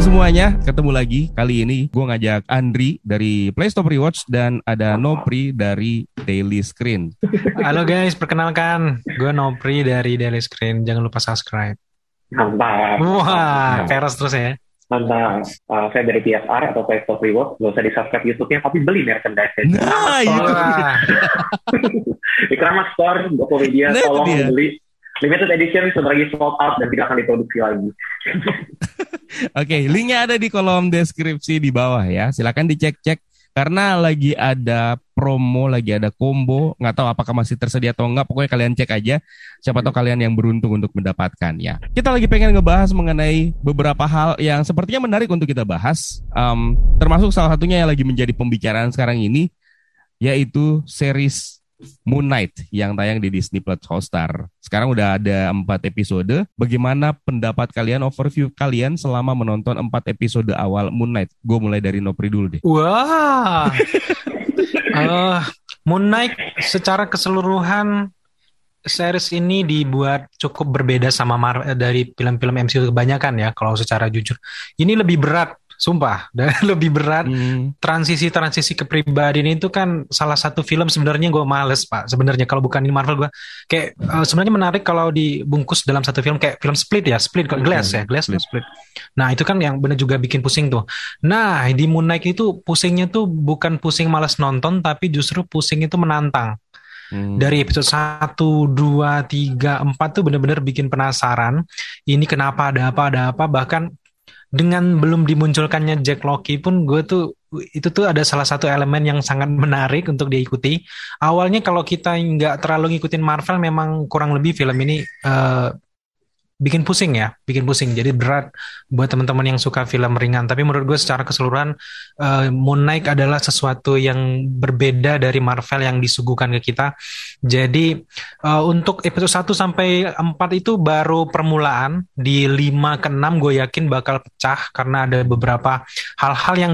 semuanya, ketemu lagi. Kali ini gue ngajak Andri dari PlayStop Rewatch dan ada Nopri dari Daily Screen. Halo guys, perkenalkan, gue Nopri dari Daily Screen. Jangan lupa subscribe. Mantap. Wah, peres terus ya. Mantap. Saya dari PSR atau PlayStop Reward. Gak usah di-subscribe YouTube-nya, tapi beli merchandise. Nah, itu Wah, Di Kramat Store, Tokopedia, Nah, itu tolong dia. beli. Limited edition sudah lagi sold out dan tidak akan diproduksi lagi. Oke, linknya ada di kolom deskripsi di bawah ya. Silakan dicek-cek karena lagi ada promo, lagi ada combo. Nggak tahu apakah masih tersedia atau nggak. Pokoknya kalian cek aja. Siapa tahu kalian yang beruntung untuk mendapatkan ya. Kita lagi pengen ngebahas mengenai beberapa hal yang sepertinya menarik untuk kita bahas. Termasuk salah satunya yang lagi menjadi pembicaraan sekarang ini, yaitu series Moon Knight yang tayang di Disney Plus Hotstar. Sekarang udah ada 4 episode. Bagaimana pendapat kalian, overview kalian selama menonton 4 episode awal Moon Knight? Gue mulai dari Nopri dulu deh. wah. Moon Knight secara keseluruhan series ini dibuat cukup berbeda sama dari film-film MCU kebanyakan ya. Kalau secara jujur, ini lebih berat. Sumpah, dan lebih berat. Transisi kepribadian itu kan salah satu film sebenarnya gue males Pak. Sebenarnya kalau bukan ini Marvel gue kayak sebenarnya menarik kalau dibungkus dalam satu film kayak film Split ya, Glass Split. Split. Nah itu kan yang benar juga bikin pusing tuh. Nah di Moon Knight itu pusingnya tuh bukan pusing malas nonton, tapi justru pusing itu menantang. Dari episode 1, 2, 3, 4 tuh benar-benar bikin penasaran. Ini kenapa, ada apa, bahkan dengan belum dimunculkannya Jack Loki pun itu tuh ada salah satu elemen yang sangat menarik untuk diikuti. Awalnya kalau kita nggak terlalu ngikutin Marvel, memang kurang lebih film ini bikin pusing. Jadi berat buat teman-teman yang suka film ringan. Tapi menurut gue secara keseluruhan Moon Knight adalah sesuatu yang berbeda dari Marvel yang disuguhkan ke kita. Jadi untuk episode 1 sampai 4 itu baru permulaan. Di 5 ke 6 gue yakin bakal pecah karena ada beberapa hal-hal yang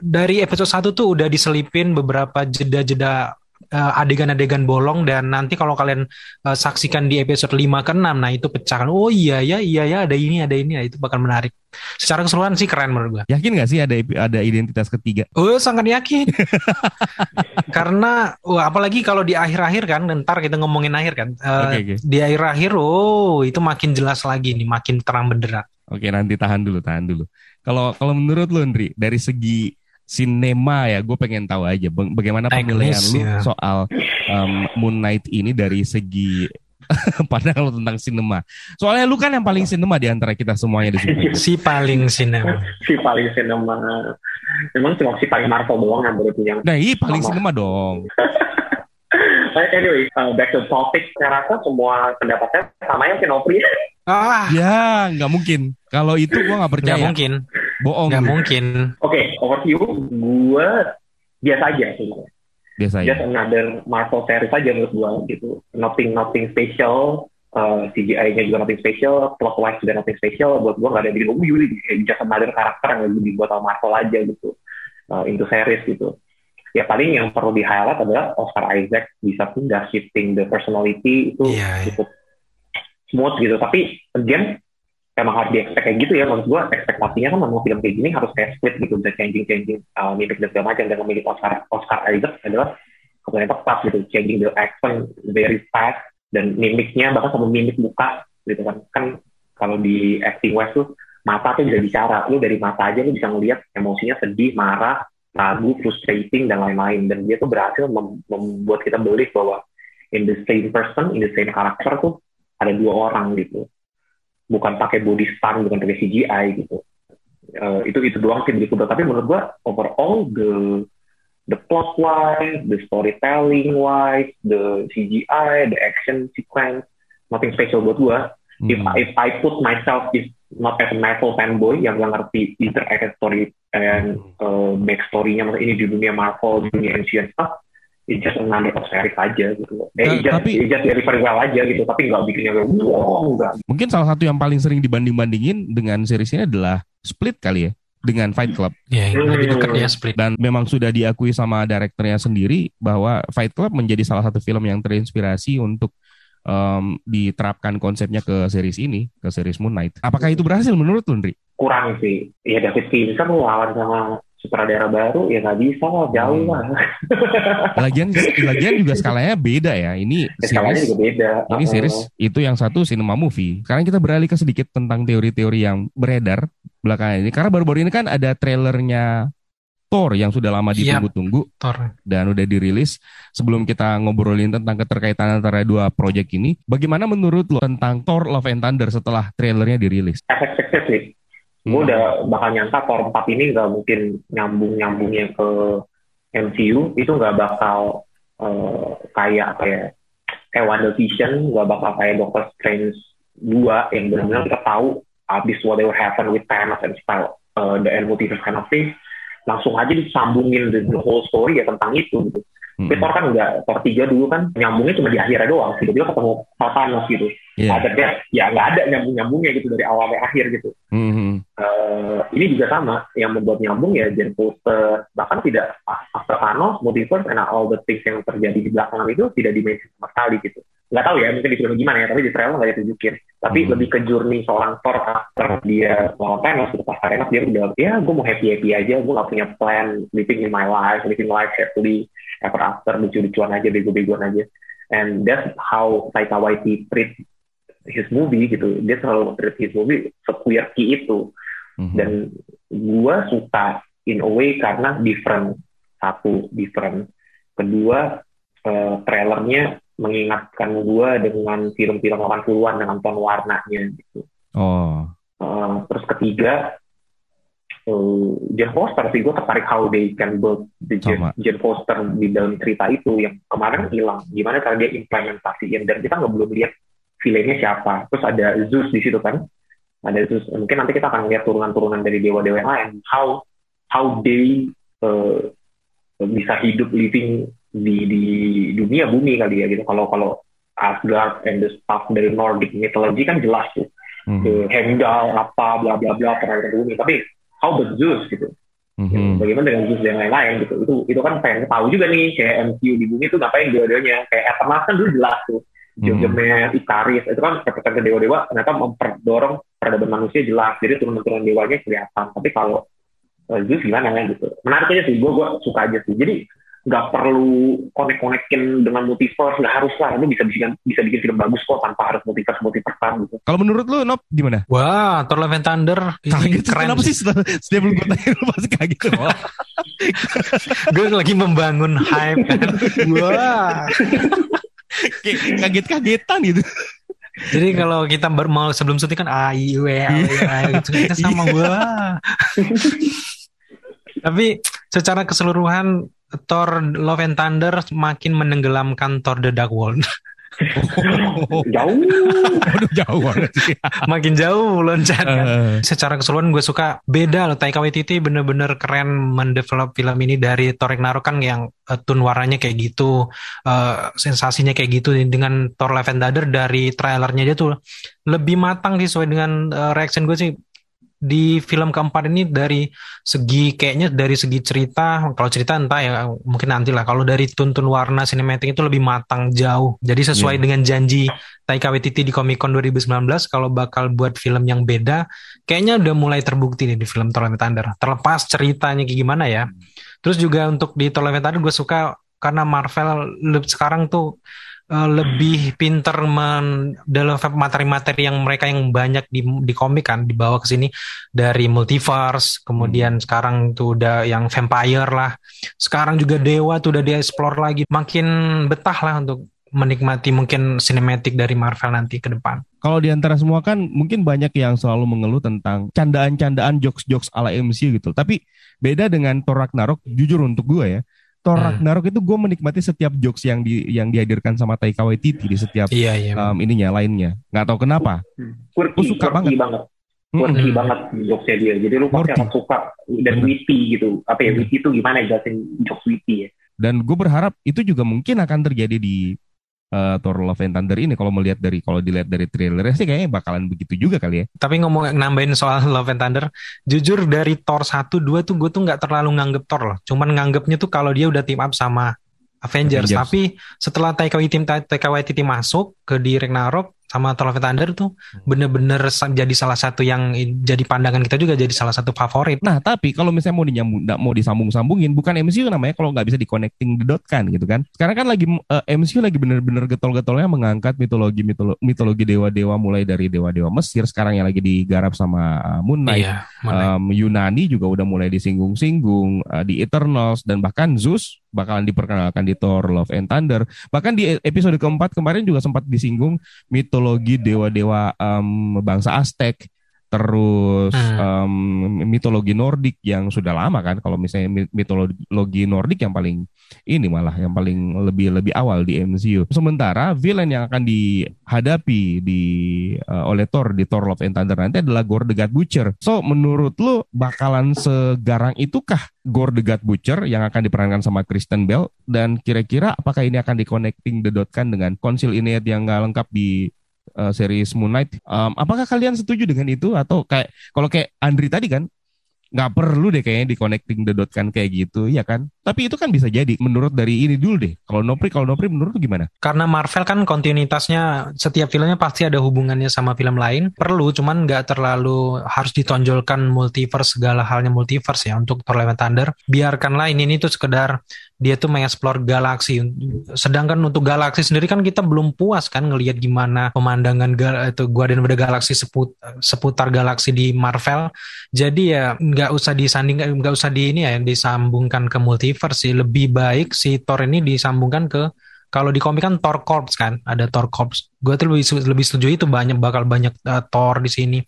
dari episode 1 tuh udah diselipin beberapa jeda-jeda adegan-adegan bolong, dan nanti kalau kalian saksikan di episode 5 ke 6, nah itu pecahkan. Oh iya ya ada ini, nah, itu bakal menarik. Secara keseluruhan sih keren menurut gue. Yakin nggak sih ada identitas ketiga? Oh sangat yakin. Karena apalagi kalau di akhir-akhir kan, ntar kita ngomongin akhir kan. Oke. Di akhir-akhir itu makin jelas lagi nih, makin terang benderang. Oke, nanti tahan dulu. Kalau menurut lu, Andri, dari segi sinema ya, gue pengen tahu aja bagaimana penilaian lu soal Moon Knight ini dari segi pandangan lu tentang sinema. Soalnya lu kan yang paling sinema di antara kita semuanya di sini. Si paling sinema. Memang cuma si paling Marvel doang yang baru punya. Nah, iya paling sinema dong. Anyway, back to topic. Saya rasa semua pendapatnya sama yang Kinopri. Ya, nggak mungkin. Kalau itu gue nggak percaya. Nggak mungkin. Bohong. Nggak mungkin. Oke, overview gue biasa aja sebenarnya. Biasa aja. Just another Marvel series aja menurut gue gitu. Nothing special. CGI-nya juga nothing special. Plot-wise juga nothing special. Buat gue nggak ada bikin just another karakter yang lagi dibuat sama Marvel aja gitu. Into series gitu. Ya paling yang perlu di-highlight adalah Oscar Isaac bisa pindah, shifting the personality itu cukup smooth gitu. Tapi again, emang harus di-expect kayak gitu ya. Menurut gue ekspektasinya kan memang film kayak gini harus kayak split gitu, bisa changing mimik dan segala macam. Dan memilih Oscar Isaac adalah satu yang tepat gitu, changing the accent very fast, dan mimiknya bahkan sama mimik muka gitu kan. Kan kalau di acting wise tuh mata tuh bisa bicara, lu dari mata aja lu bisa ngelihat emosinya, sedih, marah, ragu, frustrating, dan lain-lain. Dan dia tuh berhasil membuat kita believe bahwa in the same person, in the same character tuh ada dua orang gitu. Bukan pakai body stunt, bukan pakai CGI gitu. Itu doang sih begitu. Tapi menurut gua overall the plot wise, the storytelling wise, the CGI, the action sequence, nothing special buat gua. If I put myself is not as a Marvel fanboy yang gak ngerti interaction story and backstory-nya, maksudnya ini di dunia Marvel, di dunia MCU and stuff, it's just another series aja gitu. It just very well aja gitu, tapi nggak bikinnya enggak. Mungkin salah satu yang paling sering dibanding-bandingin dengan series ini adalah Split kali ya, dengan Fight Club. Ya, lebih dekat ya Split. Dan memang sudah diakui sama direkturnya sendiri bahwa Fight Club menjadi salah satu film yang terinspirasi untuk diterapkan konsepnya ke series ini, ke series Moon Knight. Apakah itu berhasil menurut lu, Ndri? Kurang sih. Ya David Fincher lawan sama sutradara baru ya nggak bisa lah, jauh lah. Lagian juga skalanya beda ya. Ini Skalanya juga beda. Ini series itu yang satu cinema movie. Sekarang kita beralih ke sedikit tentang teori-teori yang beredar belakangan ini. Karena baru-baru ini kan ada trailernya Thor yang sudah lama ditunggu-tunggu dan udah dirilis. Sebelum kita ngobrolin tentang keterkaitan antara dua proyek ini, bagaimana menurut lo tentang Thor Love and Thunder setelah trailernya dirilis? Efek sih. Gue udah bakal nyangka Thor 4 ini gak mungkin nyambung-nyambungnya ke MCU. Itu gak bakal kayak WandaVision, gak bakal kayak Doctor Strange 2 yang benar-benar kita tahu abis whatever happened with Thanos and style the end multiverse kind of thing, langsung aja disambungin the whole story ya tentang itu gitu. Tapi Thor kan enggak, Thor 3 dulu kan nyambungnya cuma di akhirnya doang, tiba-tiba ketemu Thanos gitu. Akhirnya ya nggak ada nyambung-nyambungnya gitu dari awal sampai akhir gitu. Ini juga sama, yang membuat nyambung ya Jane Foster, bahkan tidak after Thanos, multiverse, and all the things yang terjadi di belakangan itu tidak dimention sama sekali gitu. Nggak tahu ya, mungkin di film gimana ya, tapi di trailer nggak ditunjukin. Tapi lebih ke journey seorang Thor after dia lawan Thanos, gitu. Pas Thanos dia udah, ya gue mau happy-happy aja, gue nggak punya plan, living life happily ever after, lucu-lucuan aja, bego-begoan aja. And that's how Taika Waititi treat his movie gitu. Dia selalu treat his movie se-quirky itu. Dan gue suka in a way karena different. Satu, different. Kedua, trailernya mengingatkan gue dengan film-film 80-an dengan ton warnanya gitu. Terus ketiga, Jane Foster sih, gue tertarik how they can build the Jane Foster di dalam cerita itu yang kemarin hilang. Gimana cara dia implementasiin, dan kita belum lihat villainnya siapa. Terus ada Zeus di situ kan, ada Zeus. Mungkin nanti kita akan lihat turunan-turunan dari dewa-dewa yang lain. How they bisa hidup living di dunia bumi kali ya gitu. Kalau Asgard and the stuff dari Nordic mythology kan jelas tuh, Heimdall apa bla bla bla pernah bumi. Tapi how about Zeus gitu? Bagaimana dengan Zeus dan lain-lain gitu? Itu kan pengen tahu juga nih, kayak MCU di bumi itu ngapain dua-duanya? Kayak Eternals kan dulu jelas tuh, Gilgamesh, Icarus, itu kan representasi dewa-dewa ternyata memperdorong peradaban manusia jelas. Jadi turunan-turunan dewanya kelihatan. Tapi kalau Zeus gimana kan gitu? Menarik aja sih, gue suka aja sih. Jadi nggak perlu konek-konekin dengan multiverse, nggak harus lah. Ini bisa bikin film bagus kok tanpa harus multiverse gitu. Kalau menurut lu, Nop, gimana? Wah, Thor Love and Thunder ini keren. Kenapa sih setiap lu tanya lu pasti kaget? Gue lagi membangun hype kan. Wah, kaget-kagetan gitu. Jadi kalau kita mau sebelum syuting kan gitu, kita sama gua. Tapi secara keseluruhan Thor Love and Thunder makin menenggelamkan Thor The Dark World. Jauh banget sih. Makin jauh loncat kan. Secara keseluruhan gue suka, beda loh. Taika Waititi bener-bener keren mendevelop film ini dari Thor Ragnarok kan yang tone warnanya kayak gitu, sensasinya kayak gitu. Dengan Thor Love and Thunder dari trailernya dia tuh lebih matang sih, sesuai dengan reaction gue sih. Di film keempat ini dari segi cerita, kalau cerita entah ya mungkin nanti lah. Kalau dari tuntun warna sinematik itu lebih matang jauh. Jadi sesuai dengan janji Taika Waititi di Comic Con 2019 kalau bakal buat film yang beda, kayaknya udah mulai terbukti nih di film Thor Love and Thunder. Terlepas ceritanya kayak gimana ya. Terus juga untuk di Thor Love and Thunder gue suka karena Marvel sekarang tuh lebih pinter dalam materi-materi yang mereka yang banyak di komik kan dibawa ke sini dari multiverse, kemudian sekarang tuh udah yang vampire lah, sekarang juga dewa tuh udah di-explore lagi, makin betah lah untuk menikmati mungkin sinematik dari Marvel nanti ke depan. Kalau di antara semua kan mungkin banyak yang selalu mengeluh tentang candaan-candaan jokes-jokes ala MCU gitu, tapi beda dengan Thor Ragnarok. Jujur untuk gue ya, Thor Ragnarok itu gue menikmati setiap jokes yang dihadirkan sama Taika Waititi di setiap lainnya. Nggak tahu kenapa. Gue suka banget. Quirky banget jokesnya dia. Jadi lu pasti akan suka dan witty gitu. Apa ya, witty itu gimana jelasin jokes witty ya. Dan gue berharap itu juga mungkin akan terjadi di Thor Love and Thunder ini. Kalau dilihat dari trailernya sih kayaknya bakalan begitu juga kali ya. Tapi nambahin soal Love and Thunder, jujur dari Thor 1, 2 tuh gue tuh gak terlalu nganggep Thor loh. Cuman nganggepnya tuh kalau dia udah team up sama Avengers. Tapi setelah Taika Waititi masuk ke di Ragnarok sama Thor Love and Thunder tuh bener-bener jadi salah satu yang jadi pandangan kita juga, jadi salah satu favorit. Nah, tapi kalau misalnya mau disambung-sambungin, bukan MCU namanya kalau nggak bisa di-connecting the dot kan gitu kan. Sekarang kan lagi MCU lagi bener-bener getol-getolnya mengangkat mitologi dewa-dewa, mulai dari dewa-dewa Mesir sekarang yang lagi digarap sama Moon Knight. Iya, Yunani juga udah mulai disinggung-singgung, di Eternals, dan bahkan Zeus bakalan diperkenalkan di Thor Love and Thunder. Bahkan di episode keempat kemarin juga sempat disinggung mitologi dewa-dewa bangsa Aztec, terus mitologi Nordik yang sudah lama kan. Kalau misalnya mitologi Nordik yang paling lebih awal di MCU. Sementara villain yang akan dihadapi oleh Thor di Thor Love and Thunder nanti adalah Gore the God Butcher. So menurut lo bakalan segarang itukah Gore the God Butcher yang akan diperankan sama Kristen Bell? Dan kira-kira apakah ini akan di-connecting the dot kan dengan Council Inead yang nggak lengkap di series Moon Knight? Apakah kalian setuju dengan itu? Atau kalau kayak Andri tadi kan, nggak perlu deh kayaknya di-connecting the dot kan kayak gitu, ya kan? Tapi itu kan bisa jadi. Menurut dari ini dulu deh. Kalau Nopri menurut lu gimana? Karena Marvel kan kontinuitasnya, setiap filmnya pasti ada hubungannya sama film lain. Perlu, cuman nggak terlalu harus ditonjolkan multiverse, segala halnya multiverse ya untuk Thor Love and Thunder. Biarkanlah ini tuh sekedar dia tuh mengeksplor galaksi. Sedangkan untuk galaksi sendiri kan kita belum puas kan ngelihat gimana pemandangan Guardian of the Galaxy seputar galaksi di Marvel. Jadi ya nggak usah disambungkan ke multiverse sih. Lebih baik si Thor ini disambungkan ke, kalau di komik kan Thor Corps kan, ada Thor Corps. Gue tuh lebih setuju itu, bakal banyak Thor di sini.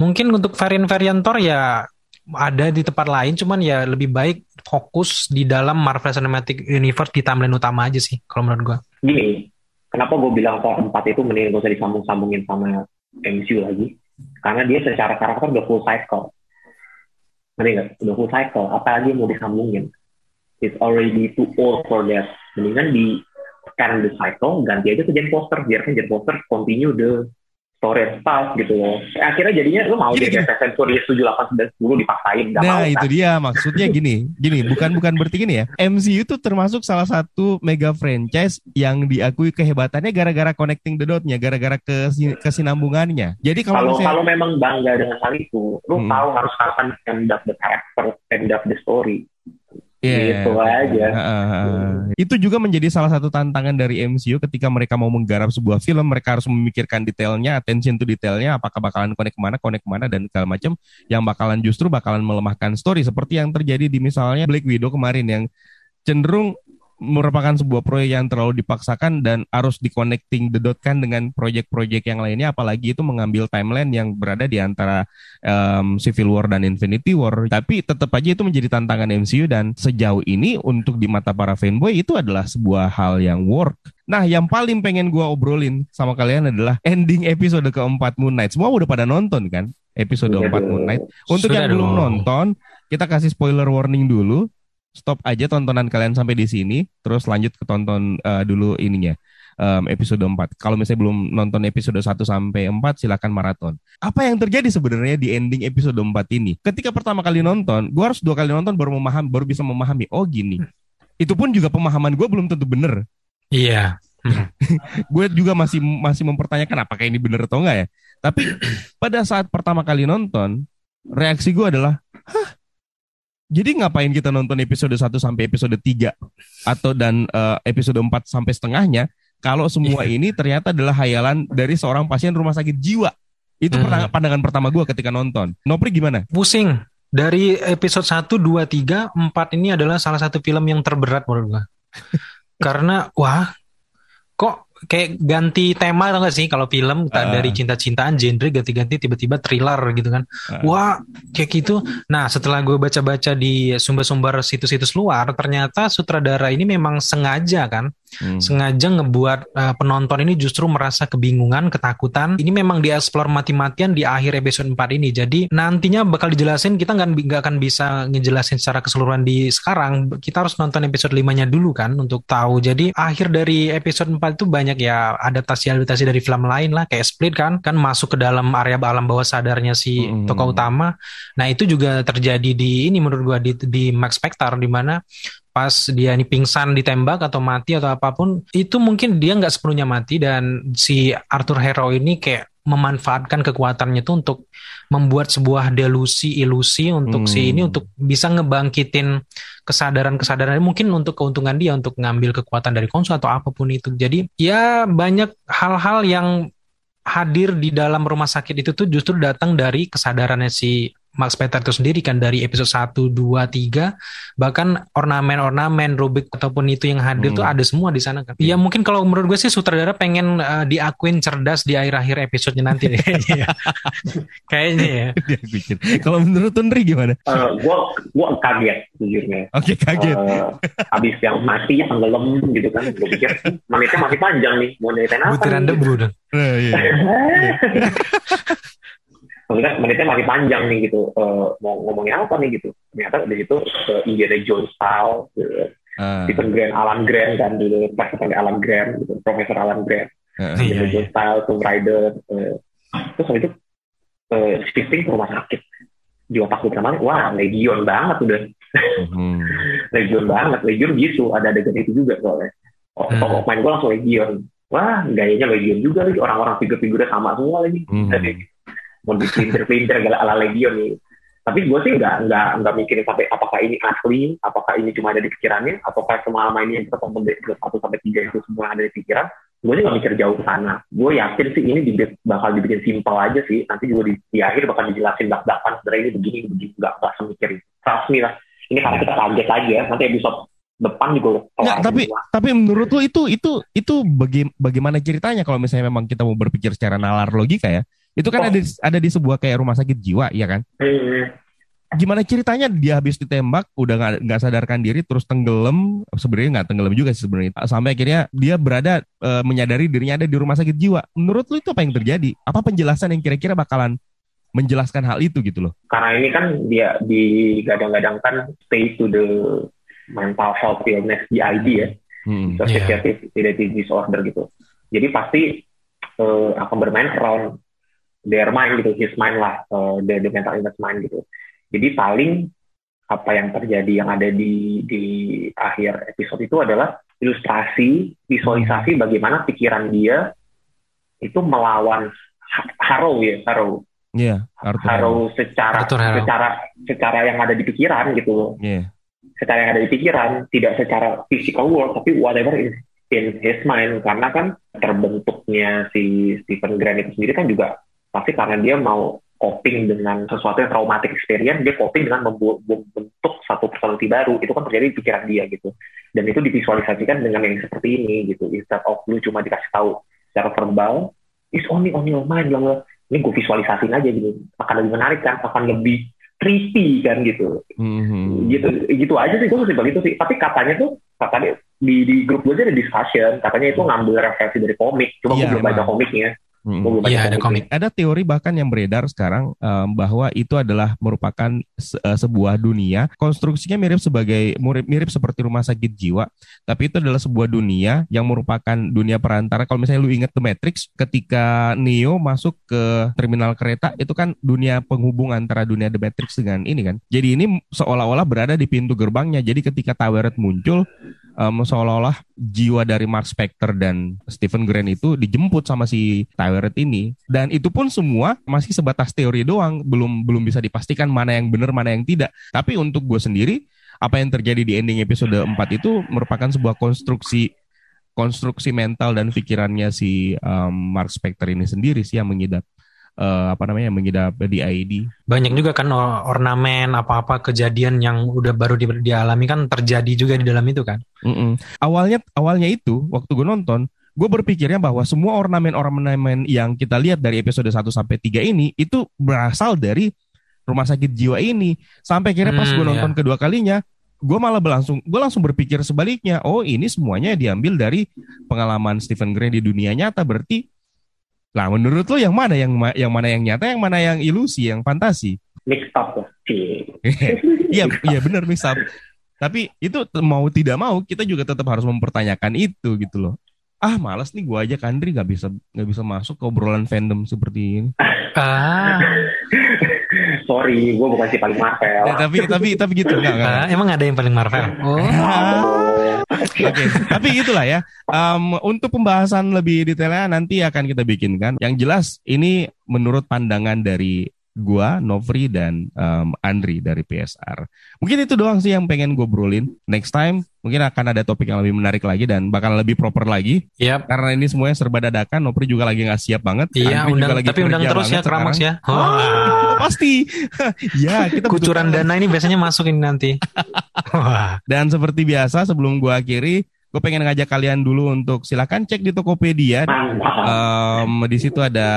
Mungkin untuk varian-varian Thor ya ada di tempat lain, cuman ya lebih baik fokus di dalam Marvel Cinematic Universe di timeline utama aja sih kalau menurut gue. Gini, kenapa gue bilang Thor 4 itu mending gak usah disambung-sambungin sama MCU lagi? Karena dia secara karakter udah full cycle. Ngerti nggak? Udah full cycle, apalagi mau disambungin? It's already too old for that. Mendingan di scan the cycle, ganti aja ke Jane Foster, biarkan Jane Foster continue the story and stuff gitu loh. Akhirnya jadinya lu mau jadi Fast and Furious 7, 8, 9, 10 dipaksain, gak mau. Nah itu dia maksudnya gini, bukan berarti gini ya. MCU itu termasuk salah satu mega franchise yang diakui kehebatannya gara-gara connecting the dot-nya, gara-gara kesinambungannya. Jadi kalau memang bangga dengan hal itu, lu tahu harus kapan end up the character, end up the story. Gitu aja. Itu juga menjadi salah satu tantangan dari MCU ketika mereka mau menggarap sebuah film. Mereka harus memikirkan detailnya, attention to detailnya, apakah bakalan connect kemana dan segala macam, yang bakalan melemahkan story, seperti yang terjadi di misalnya Black Widow kemarin, yang cenderung merupakan sebuah proyek yang terlalu dipaksakan dan harus di-connecting the dot kan dengan proyek-proyek yang lainnya, apalagi itu mengambil timeline yang berada di antara Civil War dan Infinity War. Tapi tetap aja itu menjadi tantangan MCU, dan sejauh ini untuk di mata para fanboy itu adalah sebuah hal yang work. Nah, yang paling pengen gue obrolin sama kalian adalah ending episode keempat Moon Knight. Semua udah pada nonton kan episode 4 Moon Knight? Untuk yang belum nonton, kita kasih spoiler warning dulu. Stop aja tontonan kalian sampai di sini, terus lanjut ke tonton dulu ininya, episode 4. Kalau misalnya belum nonton episode 1 sampai 4, silakan maraton. Apa yang terjadi sebenarnya di ending episode 4 ini? Ketika pertama kali nonton, gue harus 2 kali nonton baru bisa memahami. Oh gini. Itu pun juga pemahaman gue belum tentu bener. Iya. Gue juga masih mempertanyakan apakah ini bener atau enggak ya. Tapi pada saat pertama kali nonton, reaksi gue adalah, hah? Jadi ngapain kita nonton episode 1 sampai episode 3 dan episode 4 sampai setengahnya kalau semua ini ternyata adalah hayalan dari seorang pasien rumah sakit jiwa. Itu pandangan pertama gue ketika nonton. Nopri gimana? Pusing. Dari episode 1, 2, 3, 4 ini adalah salah satu film yang terberat menurut gue. Karena kok kayak ganti tema atau gak sih kalau film dari cinta-cintaan genre ganti-ganti tiba-tiba thriller gitu kan. Wah, kayak gitu. Nah, setelah gue baca-baca di sumber-sumber situs-situs luar, ternyata sutradara ini memang sengaja sengaja ngebuat penonton ini justru merasa kebingungan, ketakutan. Ini memang dieksplor mati-matian di akhir episode 4 ini. Jadi nantinya bakal dijelasin, kita nggak akan bisa ngejelasin secara keseluruhan di sekarang. Kita harus nonton episode 5-nya dulu kan untuk tahu. Jadi akhir dari episode 4 itu banyak ya adaptasi dari film lain lah, kayak Split kan masuk ke dalam area alam bawah sadarnya si tokoh utama. Nah, itu juga terjadi di ini menurut gua di Max Spector, di mana pas dia ini pingsan ditembak atau mati atau apapun, itu mungkin dia nggak sepenuhnya mati, dan si Arthur Harrow ini kayak memanfaatkan kekuatannya itu untuk membuat sebuah ilusi untuk si ini untuk bisa ngebangkitin kesadaran mungkin untuk keuntungan dia, untuk ngambil kekuatan dari konsul atau apapun itu. Jadi ya banyak hal-hal yang hadir di dalam rumah sakit itu tuh justru datang dari kesadarannya si Max Peter itu sendiri kan, dari episode 1, 2, 3, bahkan ornamen-ornamen Rubik ataupun itu yang hadir tuh ada semua di sana kan. Ya mungkin kalau menurut gue sih sutradara pengen diakuin cerdas di akhir-akhir episodenya nanti deh kayaknya. Kayaknya ya. Kalau menurut Tunri gimana? Gue kaget jujurnya. Oke, kaget. Abis yang mati tenggelam gitu kan, gue pikir menitnya masih panjang nih, mau nyeritain apa? Butiran debu dong. Maksudnya menitnya masih panjang nih gitu, mau ngomongin apa nih gitu. Ternyata dari itu Indiana Jones style gitu. Stephen Grant, Alan Grant kan dulu, pas pakai Alan Grant gitu, Profesor Alan Grant. Indiana Jones style, Tomb Raider. Terus habis itu shifting ke rumah sakit. Di otak gue pertama, wah Legion banget udah. Legion banget, Legion gitu, ada adegan itu juga soalnya. Tokoh main gue langsung Legion. Wah, gayanya Legion juga lagi, orang-orang figur-figurnya sama semua lagi. Mau pinter-pinter ala Legion nih. Tapi gue sih nggak mikirin sampai apakah ini asli, apakah ini cuma ada di pikirannya, apakah semua ini yang kita tonton dari 1 sampai 3 itu semua ada di pikiran. Gue sih nggak mikir jauh ke sana. Gue yakin sih ini bakal dibikin simpel aja sih. Nanti juga di akhir bakal dijelasin bak-bakan sebenarnya ini begini nggak semikir itu. Trust me lah. Ini karena kita kaget aja. Nanti episode depan juga. Nggak, tapi menurut lo itu bagaimana ceritanya kalau misalnya memang kita mau berpikir secara nalar logika ya? Itu kan ada di sebuah kayak rumah sakit jiwa, ya kan? Gimana ceritanya dia habis ditembak, udah nggak sadarkan diri, terus tenggelam. Sebenarnya nggak tenggelam juga sih sebenarnya. Sampai akhirnya dia berada menyadari dirinya ada di rumah sakit jiwa. Menurut lu itu apa yang terjadi? Apa penjelasan yang kira-kira bakalan menjelaskan hal itu gitu loh? Karena ini kan dia digadang-gadangkan stay to the mental health illness DID ya, dissociative identity disorder gitu. Jadi pasti akan bermain around their mind gitu, his mind lah, the mental illness mind gitu. Jadi paling apa yang terjadi yang ada di akhir episode itu adalah visualisasi bagaimana pikiran dia itu melawan Harrow secara yang ada di pikiran gitu. Secara yang ada di pikiran, tidak secara physical world, tapi whatever is in his mind. Karena kan terbentuknya si Stephen Grant itu sendiri kan juga pasti karena dia mau coping dengan sesuatu yang traumatic experience, dia coping dengan membentuk satu personality baru. Itu kan terjadi di pikiran dia gitu. Dan itu divisualisasikan dengan yang seperti ini gitu. Instead of lu cuma dikasih tahu secara verbal, it's only on your mind, bla. Ini gue visualisasiin aja gitu. Akan lebih menarik kan, akan lebih creepy kan gitu. Gitu aja sih, gue masih begitu sih. Tapi katanya di grup gue ada discussion, katanya itu ngambil referensi dari komik. Cuma gue belum baca komiknya. Iya, ada komik. Ada teori bahkan yang beredar sekarang bahwa itu adalah merupakan sebuah dunia, konstruksinya mirip seperti rumah sakit jiwa, tapi itu adalah sebuah dunia yang merupakan dunia perantara. Kalau misalnya lu ingat The Matrix, ketika Neo masuk ke terminal kereta, itu kan dunia penghubung antara dunia The Matrix dengan ini kan. Jadi ini seolah-olah berada di pintu gerbangnya. Jadi ketika Taweret muncul, seolah-olah jiwa dari Mark Spector dan Stephen Grant itu dijemput sama si Taweret ini, dan itu pun semua masih sebatas teori doang, belum bisa dipastikan mana yang benar mana yang tidak. Tapi untuk gue sendiri, apa yang terjadi di ending episode 4 itu merupakan sebuah konstruksi mental dan pikirannya si Mark Spector ini sendiri sih yang mengidap mengidap DID. Banyak juga kan ornamen apa-apa kejadian yang udah baru dialami kan terjadi juga di dalam itu kan. Awalnya itu waktu gue nonton, gue berpikirnya bahwa semua ornamen-ornamen yang kita lihat dari episode 1 sampai 3 ini itu berasal dari rumah sakit jiwa ini. Sampai akhirnya pas gue nonton kedua kalinya, gue langsung berpikir sebaliknya. Oh, ini semuanya diambil dari pengalaman Stephen Grant di dunia nyata. Berarti lah, menurut lo yang mana yang nyata, yang mana yang ilusi, yang fantasi? Mixed up lah. Iya benar mixed up. Tapi itu mau tidak mau kita juga tetap harus mempertanyakan itu gitu loh. Malas nih gue aja Kandri nggak bisa masuk ke obrolan fandom seperti ini. sorry, gue bukan si paling Marvel. Tapi gitu enggak. Emang ada yang paling Marvel? Oke, tapi gitulah ya. Untuk pembahasan lebih detailnya nanti akan kita bikinkan. Yang jelas ini menurut pandangan dari gua, Novri, dan Andri dari PSR. Mungkin itu doang sih yang pengen gue brolin. Next time mungkin akan ada topik yang lebih menarik lagi dan bakal lebih proper lagi. Yep. Karena ini semuanya serba dadakan. Novri juga lagi nggak siap banget. Iya, tapi undang terus ya Kramax ya. Pasti. Ya, kita kucuran dana ini biasanya masukin nanti. Dan seperti biasa sebelum gue akhiri, gue pengen ngajak kalian dulu untuk silakan cek di Tokopedia. Di situ ada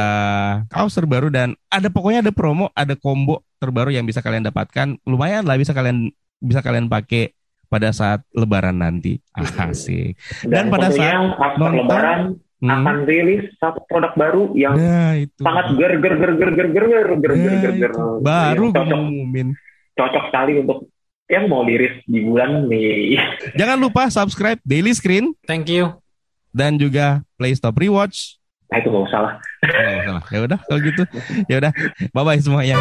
kaos terbaru dan pokoknya ada promo, ada combo terbaru yang bisa kalian dapatkan. Lumayan lah bisa kalian pakai pada saat Lebaran nanti. Asik. Dan pada saat nonton Lebaran akan rilis satu produk baru yang sangat ger. Baru gue ngumumin. Cocok sekali untuk yang mau liris di bulan Mei. Jangan lupa subscribe Daily Screen. Thank you. Dan juga Play Stop Rewatch. Nah itu nggak usah lah. Ya udah kalau gitu. Ya udah. Bye bye semuanya.